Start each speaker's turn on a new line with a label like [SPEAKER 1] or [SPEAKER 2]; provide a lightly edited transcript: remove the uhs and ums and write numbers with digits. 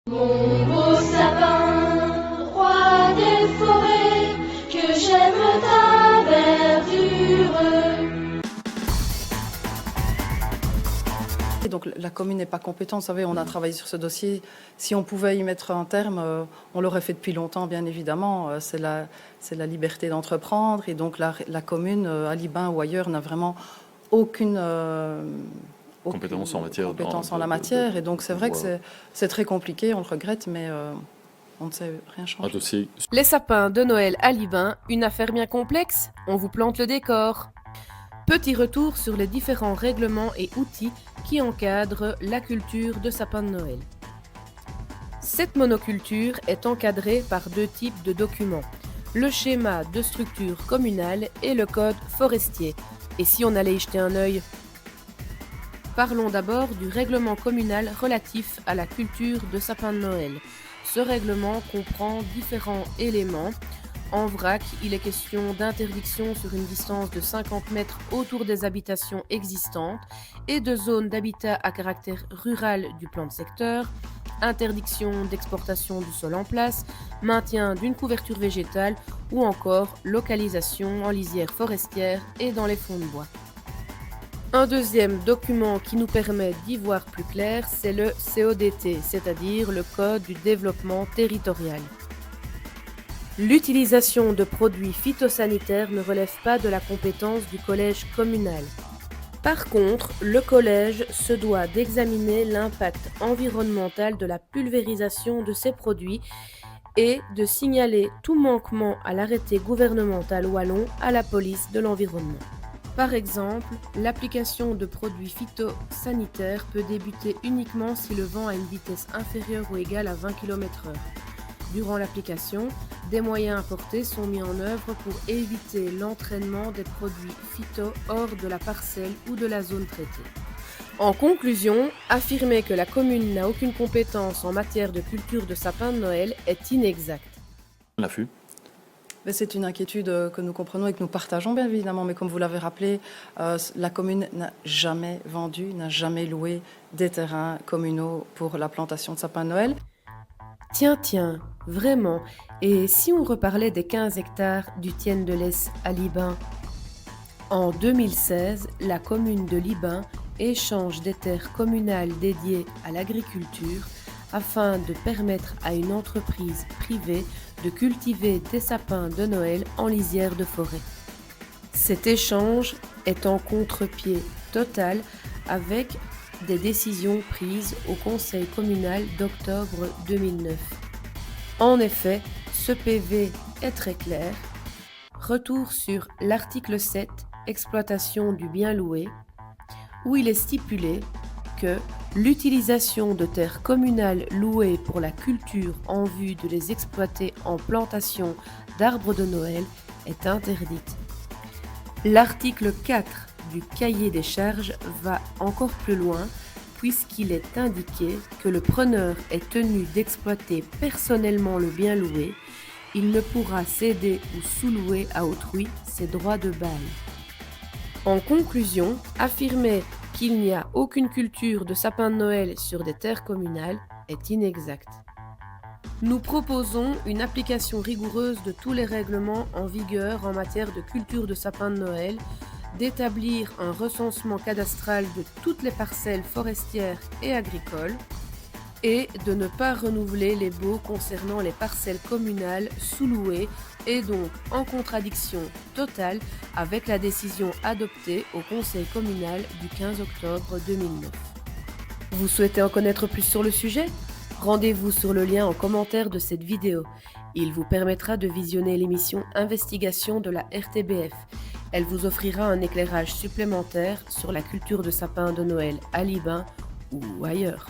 [SPEAKER 1] Mon beau sapin, roi des forêts, que j'aime ta verdure.
[SPEAKER 2] Et donc la commune n'est pas compétente, vous savez, on a travaillé sur ce dossier. Si on pouvait y mettre un terme, on l'aurait fait depuis longtemps, bien évidemment. C'est la liberté d'entreprendre. Et donc la commune, à Liban ou ailleurs, n'a vraiment aucune
[SPEAKER 3] compétence en matière
[SPEAKER 2] compétence en la matière. Et donc c'est vrai que c'est très compliqué, on le regrette, mais on ne sait rien
[SPEAKER 3] un
[SPEAKER 2] changer.
[SPEAKER 3] dossier.
[SPEAKER 4] Les sapins de Noël à Liban, une affaire bien complexe, on vous plante le décor. Petit retour sur les différents règlements et outils qui encadrent la culture de sapin de Noël. Cette monoculture est encadrée par deux types de documents, le schéma de structure communale et le code forestier. Et si on allait y jeter un œil? Parlons d'abord du règlement communal relatif à la culture de sapin de Noël. Ce règlement comprend différents éléments. En vrac, il est question d'interdiction sur une distance de 50 mètres autour des habitations existantes et de zones d'habitat à caractère rural du plan de secteur, interdiction d'exportation du sol en place, maintien d'une couverture végétale ou encore localisation en lisière forestière et dans les fonds de bois. Un deuxième document qui nous permet d'y voir plus clair, c'est le CODT, c'est-à-dire le Code du développement territorial. L'utilisation de produits phytosanitaires ne relève pas de la compétence du collège communal. Par contre, le collège se doit d'examiner l'impact environnemental de la pulvérisation de ces produits et de signaler tout manquement à l'arrêté gouvernemental wallon à la police de l'environnement. Par exemple, l'application de produits phytosanitaires peut débuter uniquement si le vent a une vitesse inférieure ou égale à 20 km/h. Durant l'application, des moyens apportés sont mis en œuvre pour éviter l'entraînement des produits phyto hors de la parcelle ou de la zone traitée. En conclusion, affirmer que la commune n'a aucune compétence en matière de culture de sapin de Noël est inexact.
[SPEAKER 3] L'affût.
[SPEAKER 2] Mais c'est une inquiétude que nous comprenons et que nous partageons bien évidemment. Mais comme vous l'avez rappelé, la commune n'a jamais vendu, n'a jamais loué des terrains communaux pour la plantation de sapins de Noël.
[SPEAKER 4] Tiens, vraiment. Et si on reparlait des 15 hectares du Tienne de l'Est à Liban? En 2016, la commune de Liban échange des terres communales dédiées à l'agriculture afin de permettre à une entreprise privée de cultiver des sapins de Noël en lisière de forêt. Cet échange est en contre-pied total avec des décisions prises au conseil communal d'octobre 2009. En effet, ce PV est très clair. Retour sur l'article 7, exploitation du bien loué, où il est stipulé que l'utilisation de terres communales louées pour la culture en vue de les exploiter en plantation d'arbres de Noël est interdite. L'article 4 du cahier des charges va encore plus loin puisqu'il est indiqué que le preneur est tenu d'exploiter personnellement le bien loué, il ne pourra céder ou sous-louer à autrui ses droits de bail. En conclusion, affirmer qu'il n'y a aucune culture de sapin de Noël sur des terres communales est inexact. Nous proposons une application rigoureuse de tous les règlements en vigueur en matière de culture de sapin de Noël, d'établir un recensement cadastral de toutes les parcelles forestières et agricoles et de ne pas renouveler les baux concernant les parcelles communales sous-louées et donc en contradiction totale avec la décision adoptée au Conseil communal du 15 octobre 2009. Vous souhaitez en connaître plus sur le sujet? Rendez-vous sur le lien en commentaire de cette vidéo. Il vous permettra de visionner l'émission Investigation de la RTBF. Elle vous offrira un éclairage supplémentaire sur la culture de sapin de Noël à Liban ou ailleurs.